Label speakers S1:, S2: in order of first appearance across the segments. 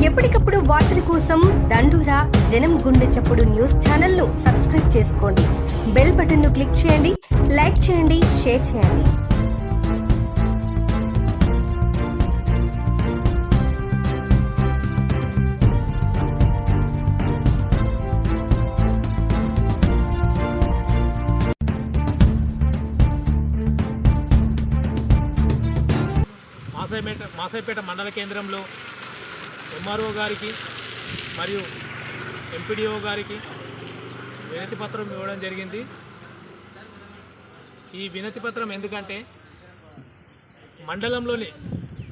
S1: ఎప్పటికప్పుడు వార్తల కోసం దండూరా జనం గుండె చప్పుడు న్యూస్ ఛానల్ ను సబ్స్క్రైబ్ చేసుకోండి. బెల్ బటన్ ను క్లిక్ చేయండి, లైక్ చేయండి, షేర్ చేయండి.
S2: మాసాయిపేట మండల కేంద్రంలో ఎంఆర్ఓ గారికి మరియు ఎంపీడీఓ గారికి వినతి పత్రం ఇవ్వడం జరిగింది. ఈ వినతి పత్రం ఎందుకంటే మండలంలోని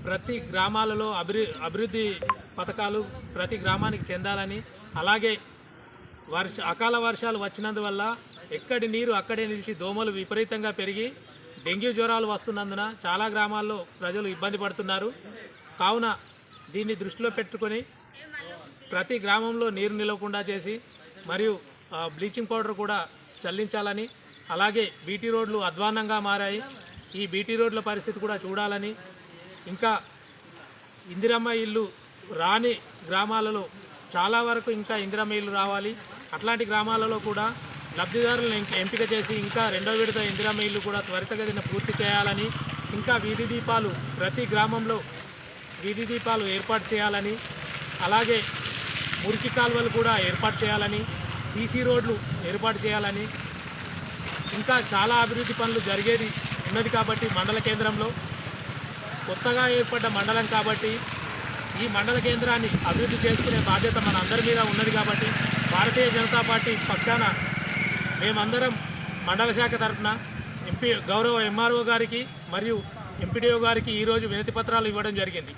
S2: ప్రతి గ్రామాలలో అభివృద్ధి పథకాలు ప్రతి గ్రామానికి చెందాలని, అలాగే అకాల వర్షాలు వచ్చినందువల్ల ఎక్కడి నీరు అక్కడే నిలిచి దోమలు విపరీతంగా పెరిగి డెంగ్యూ జ్వరాలు వస్తున్నందున చాలా గ్రామాల్లో ప్రజలు ఇబ్బంది పడుతున్నారు. కావున దీన్ని దృష్టిలో పెట్టుకొని ప్రతి గ్రామంలో నీరు నిలవకుండా చేసి మరియు బ్లీచింగ్ పౌడర్ కూడా చల్లించాలని, అలాగే బీటీ రోడ్లు అధ్వాన్నంగా మారాయి, ఈ బీటీ రోడ్ల పరిస్థితి కూడా చూడాలని, ఇంకా ఇందిరమ్మ ఇల్లు రాని గ్రామాలలో చాలా వరకు ఇంకా ఇందిరమ్మ ఇల్లు రావాలి. అట్లాంటి గ్రామాలలో కూడా లబ్ధిదారులను ఎంపిక చేసి ఇంకా రెండో విడత ఇందిరమ్మ ఇల్లు కూడా త్వరితగతిన పూర్తి చేయాలని, ఇంకా వీధి దీపాలు ప్రతి గ్రామంలో వీధి దీపాలు ఏర్పాటు చేయాలని, అలాగే మురికి కాలువలు కూడా ఏర్పాటు చేయాలని, సీసీ రోడ్లు ఏర్పాటు చేయాలని, ఇంకా చాలా అభివృద్ధి పనులు జరిగేది ఉన్నది కాబట్టి మండల కేంద్రంలో కొత్తగా ఏర్పడ్డ మండలం కాబట్టి ఈ మండల కేంద్రాన్ని అభివృద్ధి చేసుకునే బాధ్యత మన అందరి మీద ఉన్నది కాబట్టి భారతీయ జనతా పార్టీ పక్షాన మేమందరం మండల శాఖ తరఫున గౌరవ ఎంఆర్ఓ గారికి మరియు ఎంపీడీఓ గారికి ఈరోజు వినతి పత్రాలు ఇవ్వడం జరిగింది.